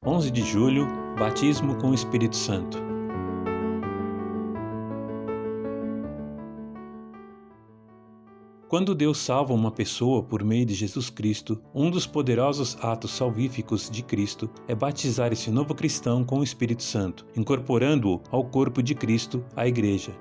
11 de julho, batismo com o Espírito Santo. Quando Deus salva uma pessoa por meio de Jesus Cristo, um dos poderosos atos salvíficos de Cristo é batizar esse novo cristão com o Espírito Santo, incorporando-o ao corpo de Cristo, a Igreja.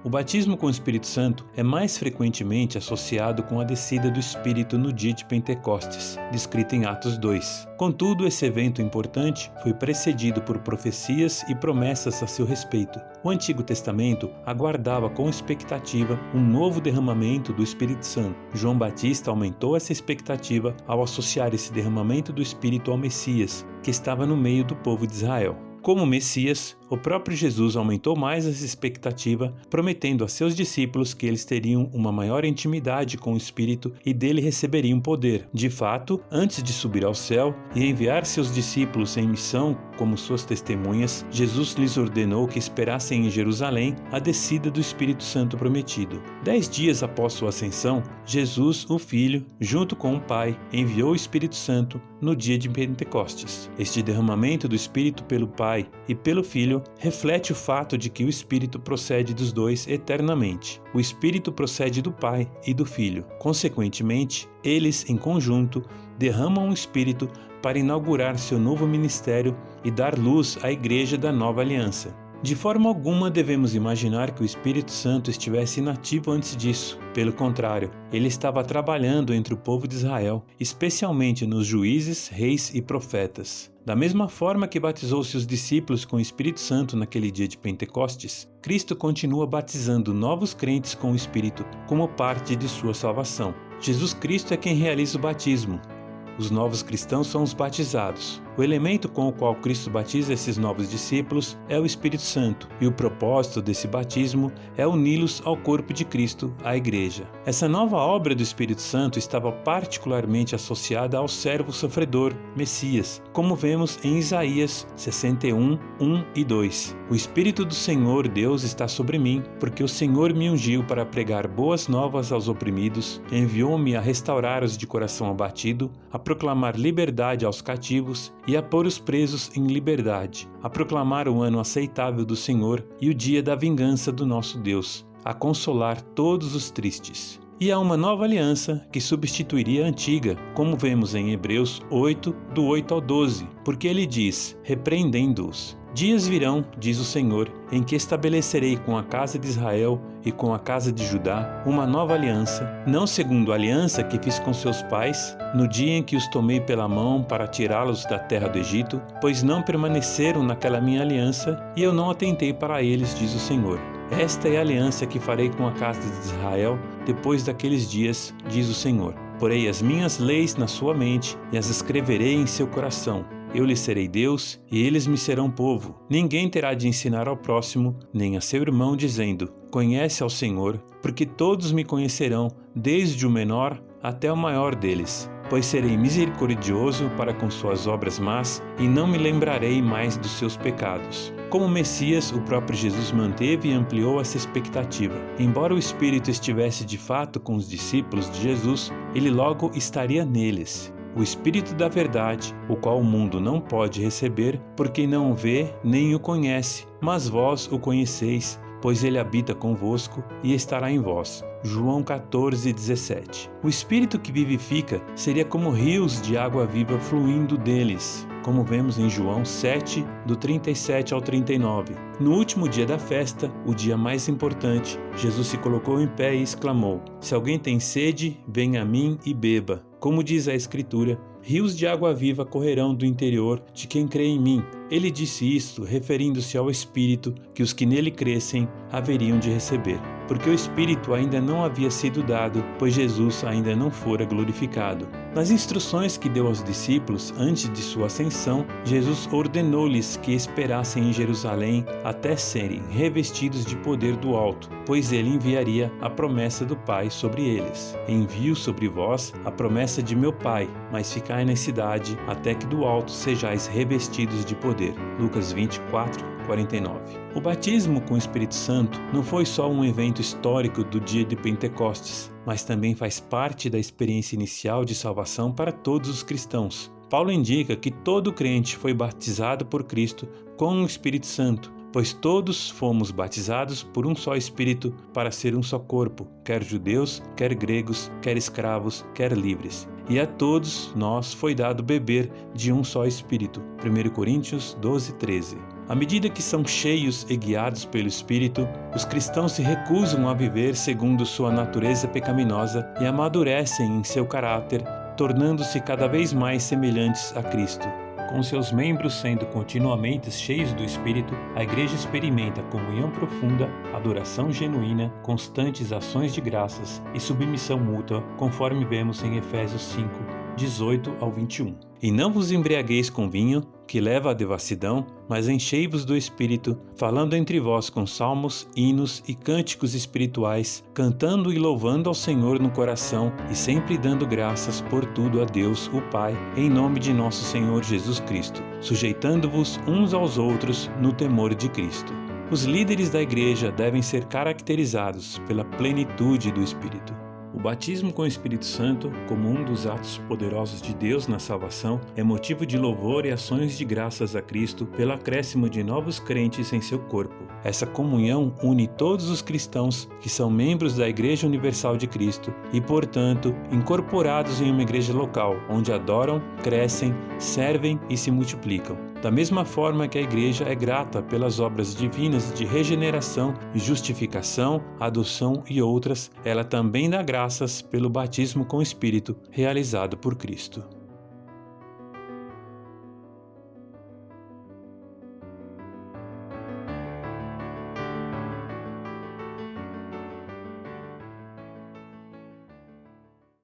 O batismo com o Espírito Santo é mais frequentemente associado com a descida do Espírito no dia de Pentecostes, descrita em Atos 2. Contudo, esse evento importante foi precedido por profecias e promessas a seu respeito. O Antigo Testamento aguardava com expectativa um novo derramamento do Espírito Santo. João Batista aumentou essa expectativa ao associar esse derramamento do Espírito ao Messias, que estava no meio do povo de Israel. Como Messias, o próprio Jesus aumentou mais essa expectativa, prometendo a seus discípulos que eles teriam uma maior intimidade com o Espírito e dele receberiam poder. De fato, antes de subir ao céu e enviar seus discípulos em missão como suas testemunhas, Jesus lhes ordenou que esperassem em Jerusalém a descida do Espírito Santo prometido. 10 dias após sua ascensão, Jesus, o Filho, junto com o Pai, enviou o Espírito Santo no dia de Pentecostes. Este derramamento do Espírito pelo Pai e pelo Filho reflete o fato de que o Espírito procede dos dois eternamente. O Espírito procede do Pai e do Filho. Consequentemente, eles, em conjunto, derramam o Espírito para inaugurar seu novo ministério e dar luz à Igreja da Nova Aliança. De forma alguma devemos imaginar que o Espírito Santo estivesse inativo antes disso. Pelo contrário, ele estava trabalhando entre o povo de Israel, especialmente nos juízes, reis e profetas. Da mesma forma que batizou seus discípulos com o Espírito Santo naquele dia de Pentecostes, Cristo continua batizando novos crentes com o Espírito como parte de sua salvação. Jesus Cristo é quem realiza o batismo. Os novos cristãos são os batizados. O elemento com o qual Cristo batiza esses novos discípulos é o Espírito Santo, e o propósito desse batismo é uni-los ao corpo de Cristo, a Igreja. Essa nova obra do Espírito Santo estava particularmente associada ao servo sofredor, Messias, como vemos em Isaías 61, 1 e 2. O Espírito do Senhor Deus está sobre mim, porque o Senhor me ungiu para pregar boas novas aos oprimidos, enviou-me a restaurar os de coração abatido, a proclamar liberdade aos cativos e a pôr os presos em liberdade, a proclamar o ano aceitável do Senhor e o dia da vingança do nosso Deus, a consolar todos os tristes. E há uma nova aliança que substituiria a antiga, como vemos em Hebreus 8, do 8 ao 12, porque ele diz, repreendendo-os: Dias virão, diz o Senhor, em que estabelecerei com a casa de Israel e com a casa de Judá uma nova aliança, não segundo a aliança que fiz com seus pais, no dia em que os tomei pela mão para tirá-los da terra do Egito, pois não permaneceram naquela minha aliança, e eu não atentei para eles, diz o Senhor. Esta é a aliança que farei com a casa de Israel depois daqueles dias, diz o Senhor. Porei as minhas leis na sua mente e as escreverei em seu coração. Eu lhes serei Deus, e eles me serão povo. Ninguém terá de ensinar ao próximo, nem a seu irmão, dizendo, conhece ao Senhor, porque todos me conhecerão, desde o menor até o maior deles. Pois serei misericordioso para com suas obras más, e não me lembrarei mais dos seus pecados. Como Messias, o próprio Jesus manteve e ampliou essa expectativa. Embora o Espírito estivesse de fato com os discípulos de Jesus, ele logo estaria neles. O Espírito da Verdade, o qual o mundo não pode receber, porque não o vê nem o conhece, mas vós o conheceis, pois ele habita convosco e estará em vós. João 14, 17. O Espírito que vivifica seria como rios de água viva fluindo deles, como vemos em João 7, do 37 ao 39. No último dia da festa, o dia mais importante, Jesus se colocou em pé e exclamou: Se alguém tem sede, venha a mim e beba. Como diz a Escritura, rios de água viva correrão do interior de quem crê em mim. Ele disse isto, referindo-se ao Espírito que os que nele crescem haveriam de receber. Porque o Espírito ainda não havia sido dado, pois Jesus ainda não fora glorificado. Nas instruções que deu aos discípulos antes de sua ascensão, Jesus ordenou-lhes que esperassem em Jerusalém até serem revestidos de poder do alto, pois ele enviaria a promessa do Pai sobre eles. Envio sobre vós a promessa de meu Pai, mas ficai na cidade até que do alto sejais revestidos de poder. Lucas 24, 49. O batismo com o Espírito Santo não foi só um evento histórico do dia de Pentecostes, mas também faz parte da experiência inicial de salvação para todos os cristãos. Paulo indica que todo crente foi batizado por Cristo com o Espírito Santo, pois todos fomos batizados por um só Espírito para ser um só corpo, quer judeus, quer gregos, quer escravos, quer livres. E a todos nós foi dado beber de um só Espírito. 1 Coríntios 12:13. À medida que são cheios e guiados pelo Espírito, os cristãos se recusam a viver segundo sua natureza pecaminosa e amadurecem em seu caráter, tornando-se cada vez mais semelhantes a Cristo. Com seus membros sendo continuamente cheios do Espírito, a Igreja experimenta comunhão profunda, adoração genuína, constantes ações de graças e submissão mútua, conforme vemos em Efésios 5, 18 ao 21. E não vos embriagueis com vinho, que leva à devassidão, mas enchei-vos do Espírito, falando entre vós com salmos, hinos e cânticos espirituais, cantando e louvando ao Senhor no coração e sempre dando graças por tudo a Deus, o Pai, em nome de nosso Senhor Jesus Cristo, sujeitando-vos uns aos outros no temor de Cristo. Os líderes da Igreja devem ser caracterizados pela plenitude do Espírito. O batismo com o Espírito Santo, como um dos atos poderosos de Deus na salvação, é motivo de louvor e ações de graças a Cristo pelo acréscimo de novos crentes em seu corpo. Essa comunhão une todos os cristãos que são membros da Igreja Universal de Cristo e, portanto, incorporados em uma igreja local, onde adoram, crescem, servem e se multiplicam. Da mesma forma que a Igreja é grata pelas obras divinas de regeneração, justificação, adoção e outras, ela também dá graças pelo batismo com o Espírito realizado por Cristo.